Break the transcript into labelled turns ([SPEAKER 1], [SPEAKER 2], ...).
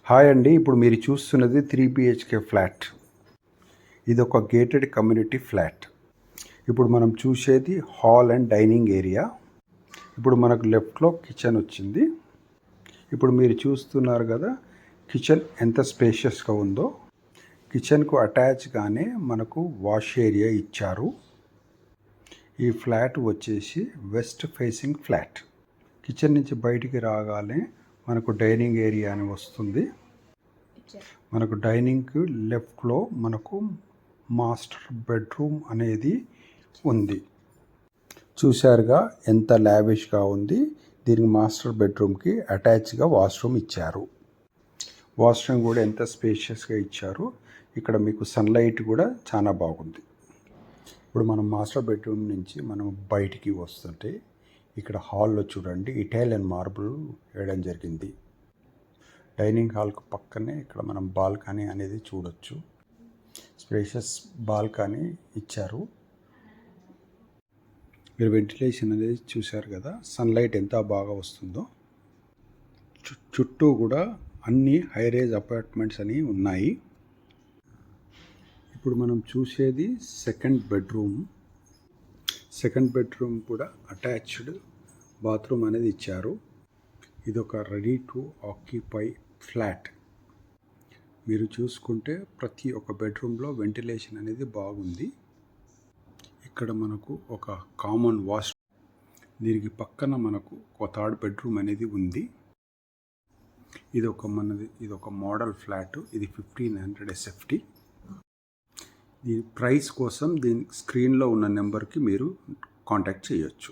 [SPEAKER 1] Hi అండి, ఇప్పుడు మీరు చూస్తున్నది 3 బిహెచ్కే ఫ్లాట్. ఇది ఒక గేటెడ్ కమ్యూనిటీ ఫ్లాట్. ఇప్పుడు మనం చూసేది హాల్ అండ్ డైనింగ్ ఏరియా. ఇప్పుడు మనకు లెఫ్ట్లో కిచెన్ వచ్చింది. ఇప్పుడు మీరు చూస్తున్నారు కదా, కిచెన్ ఎంత స్పేషియస్గా ఉందో. కిచెన్కు అటాచ్గానే మనకు వాష్ ఏరియా ఇచ్చారు. ఈ ఫ్లాట్ వచ్చేసి వెస్ట్ ఫేసింగ్ ఫ్లాట్. కిచెన్ నుంచి బయటికి రాగానే మనకు డైనింగ్ ఏరియా అని వస్తుంది. మనకు డైనింగ్కి లెఫ్ట్లో మనకు మాస్టర్ బెడ్రూమ్ అనేది ఉంది. చూశారుగా ఎంత లావిష్గా ఉంది. దీనికి మాస్టర్ బెడ్రూమ్కి అటాచ్గా వాష్రూమ్ ఇచ్చారు. వాష్రూమ్ కూడా ఎంత స్పేషియస్గా ఇచ్చారు. ఇక్కడ మీకు సన్లైట్ కూడా చాలా బాగుంది. ఇప్పుడు మనం మాస్టర్ బెడ్రూమ్ నుంచి మనం బయటికి వస్తుంటే ఇక్కడ హాల్లో చూడండి, ఇటాలియన్ మార్బుల్ వేయడం జరిగింది. డైనింగ్ హాల్కు పక్కనే ఇక్కడ మనం బాల్కనీ అనేది చూడొచ్చు. స్పేషియస్ బాల్కనీ ఇచ్చారు. మీరు వెంటిలేషన్ అనేది చూశారు కదా, సన్లైట్ ఎంత బాగా వస్తుందో. చుట్టూ కూడా అన్ని హైరేజ్ అపార్ట్మెంట్స్ అని ఉన్నాయి. ఇప్పుడు మనం చూసేది సెకండ్ బెడ్రూమ్ కూడా అటాచ్డ్ బాత్రూమ్ అనేది ఇచ్చారు. ఇది ఒక రెడీ టు ఆక్యుపై ఫ్లాట్. మీరు చూసుకుంటే ప్రతి ఒక్క బెడ్రూమ్లో వెంటిలేషన్ అనేది బాగుంది. ఇక్కడ మనకు ఒక కామన్ వాష్, దీనికి పక్కన మనకు ఒక థర్డ్ బెడ్రూమ్ అనేది ఉంది. ఇది ఒక మోడల్ ఫ్లాట్. ఇది 1500 SFT. దీని ప్రైస్ కోసం దీని స్క్రీన్లో ఉన్న నెంబర్కి మీరు కాంటాక్ట్ చేయొచ్చు.